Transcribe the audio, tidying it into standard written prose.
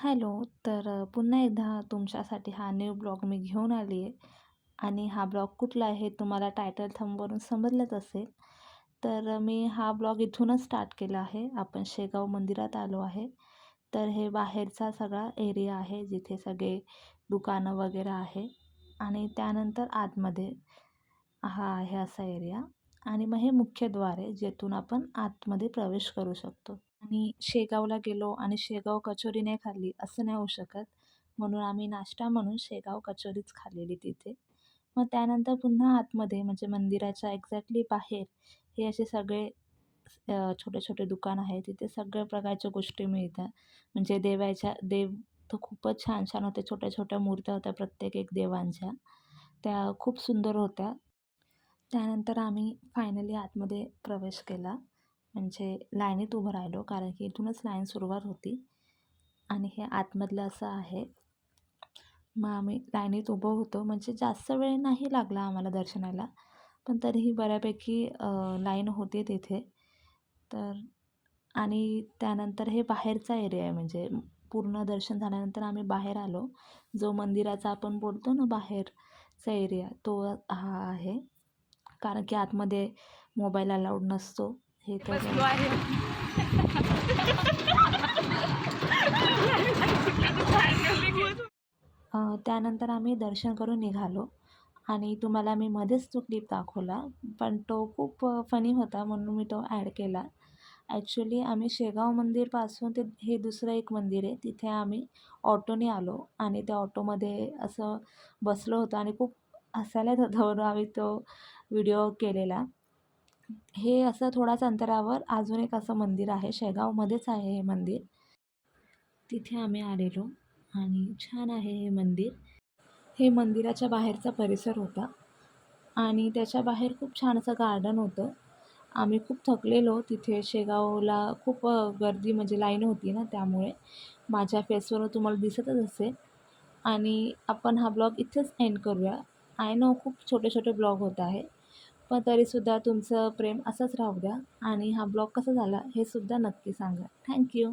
Hello. पुन्हा एकदा तुमच्यासाठी हा न्यू ब्लॉग मी घेऊन आली आहे आणि हा ब्लॉग कुठला आहे तुम्हाला टायटल थंबवरून समजलंच असेल. मी हा ब्लॉग इथूनच स्टार्ट केला आहे. आपण शेगाव मंदिरात आलो आहे. हे बाहेरचा सगळा एरिया आहे जिथे सगळे दुकानं वगैरे आहे आणि त्यानंतर आतमध्ये हा आहे असा एरिया आणि मग हे मुख्य द्वार आहे जेथून आपण आतमध्ये प्रवेश करू शकतो. आणि शेगावला गेलो आणि शेगाव कचोरी नाही खाल्ली असं नाही होऊ शकत. म्हणून आम्ही नाश्ता म्हणून शेगाव कचोरीच खाल्लेली तिथे. मग त्यानंतर पुन्हा आतमध्ये म्हणजे मंदिराच्या एक्झॅक्टली बाहेर हे असे सगळे छोटे-छोटे दुकान आहे. तिथे सगळ्या प्रकारच्या गोष्टी मिळतात. म्हणजे देव तर खूपच छान-छान होते. छोट्या-छोट्या मूर्त्या होत्या प्रत्येक एक देवांच्या. त्या खूप सुंदर होत्या. त्यानंतर आम्ही फायनली आतमध्ये प्रवेश केला. म्हणजे लाईनीत उभं राहिलो कारण की इथूनच लाईन सुरुवात होती आणि हे आतमधलं असं आहे. मग आम्ही लाईनीत उभं होतो म्हणजे जास्त वेळ नाही लागला आम्हाला दर्शनाला, पण तरीही बऱ्यापैकी लाईन होती तिथे. तर आणि त्यानंतर हे बाहेरचा एरिया आहे म्हणजे पूर्ण दर्शन झाल्यानंतर आम्ही बाहेर आलो. जो मंदिराचा आपण बोलतो ना बाहेरचा एरिया तो हा आहे. कारण की आतमध्ये मोबाईल अलाउड नसतो. हे तर बसलो आहे. त्यानंतर आम्ही दर्शन करून निघालो आणि तुम्हाला मी मध्येच तो क्लिप दाखवला, पण तो खूप फनी होता म्हणून मी तो ॲड केला. ॲक्च्युली आम्ही शेगाव मंदिरपासून ते हे दुसरं एक मंदिर आहे, तिथे आम्ही ऑटोने आलो आणि त्या ऑटोमध्ये असं बसलो होतो आणि खूप हसायला येत होतं म्हणून आम्ही तो व्हिडिओ केलेला. हे असं थोड्याच अंतरावर अजून एक असं मंदिर आहे, शेगावमध्येच आहे हे मंदिर. तिथे आम्ही आलेलो आणि छान आहे हे मंदिर. हे मंदिराच्या बाहेरचा परिसर होता आणि त्याच्या बाहेर खूप छान असं गार्डन होतं. आम्ही खूप थकलेलो तिथे शेगावला खूप गर्दी म्हणजे लाईन होती ना त्यामुळे. माझ्या फेसवर तुम्हाला दिसतच असेल आणि आपण हा ब्लॉग इथेच एंड करूया. आय नो खूप छोटे-छोटे ब्लॉग होत आहे. पण तरीसुद्धा तुमचं प्रेम असंच राहू द्या आणि हा ब्लॉग कसा झाला हे सुद्धा नक्की सांगा. Thank you.